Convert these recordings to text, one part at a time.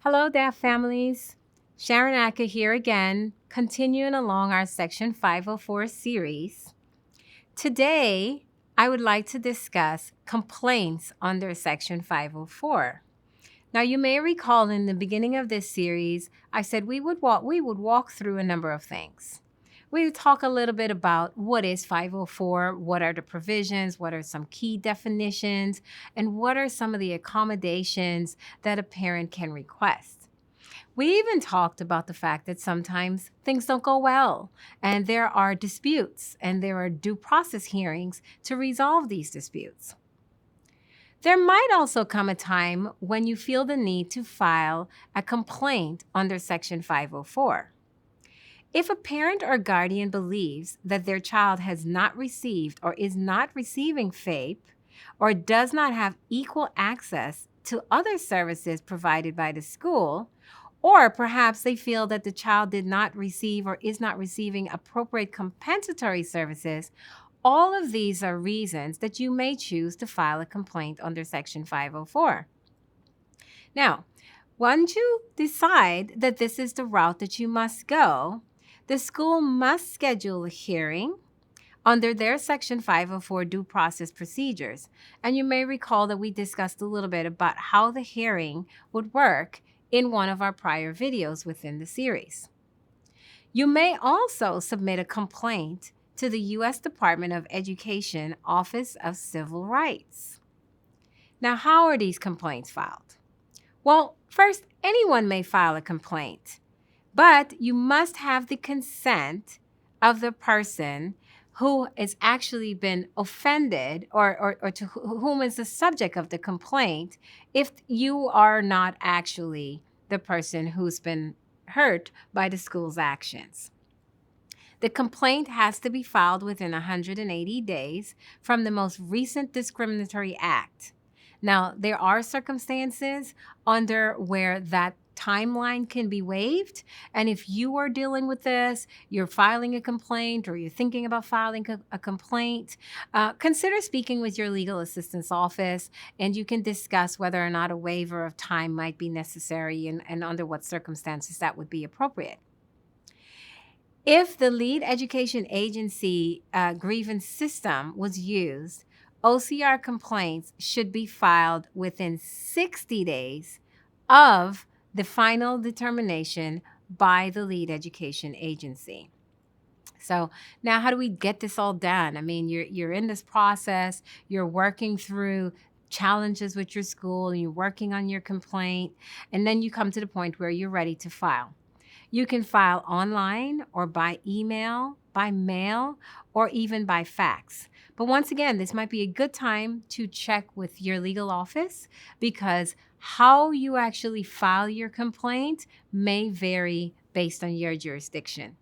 Hello there, families. Sharon Ackah here again, continuing along our Section 504 series. Today, I would like to discuss complaints under Section 504. Now, you may recall in the beginning of this series, I said we would walk through a number of things. We would talk a little bit about what is 504, what are the provisions, what are some key definitions, and what are some of the accommodations that a parent can request. We even talked about the fact that sometimes things don't go well, and there are disputes, and there are due process hearings to resolve these disputes. There might also come a time when you feel the need to file a complaint under Section 504. If a parent or guardian believes that their child has not received or is not receiving FAPE or does not have equal access to other services provided by the school, or perhaps they feel that the child did not receive or is not receiving appropriate compensatory services, all of these are reasons that you may choose to file a complaint under Section 504. Now, once you decide that this is the route that you must go, the school must schedule a hearing under their Section 504 due process procedures. And you may recall that we discussed a little bit about how the hearing would work in one of our prior videos within the series. You may also submit a complaint to the U.S. Department of Education Office of Civil Rights. Now, how are these complaints filed? Well, first, anyone may file a complaint, but you must have the consent of the person who has actually been offended or to whom is the subject of the complaint if you are not actually the person who's been hurt by the school's actions. The complaint has to be filed within 180 days from the most recent discriminatory act. Now, there are circumstances under where that timeline can be waived. And if you are dealing with this, you're filing a complaint or you're thinking about filing a complaint, consider speaking with your legal assistance office, and you can discuss whether or not a waiver of time might be necessary and under what circumstances that would be appropriate. If the lead education agency grievance system was used, OCR complaints should be filed within 60 days of the final determination by the lead education agency. So now how do we get this all done? I mean, you're in this process, you're working through challenges with your school, and you're working on your complaint, and then you come to the point where you're ready to file. You can file online or by email, by mail, or even by fax. But once again, this might be a good time to check with your legal office because how you actually file your complaint may vary based on your jurisdiction.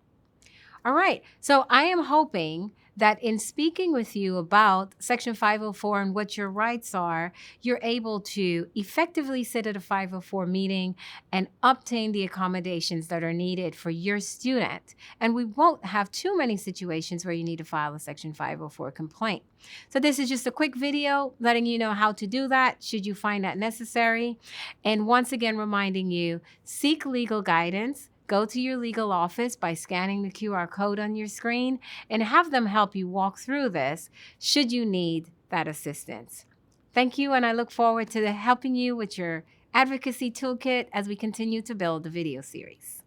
All right, so I am hoping that in speaking with you about Section 504 and what your rights are, you're able to effectively sit at a 504 meeting and obtain the accommodations that are needed for your student. And we won't have too many situations where you need to file a Section 504 complaint. So this is just a quick video letting you know how to do that should you find that necessary. And once again, reminding you, seek legal guidance. Go to your legal office by scanning the QR code on your screen and have them help you walk through this should you need that assistance. Thank you, and I look forward to helping you with your advocacy toolkit as we continue to build the video series.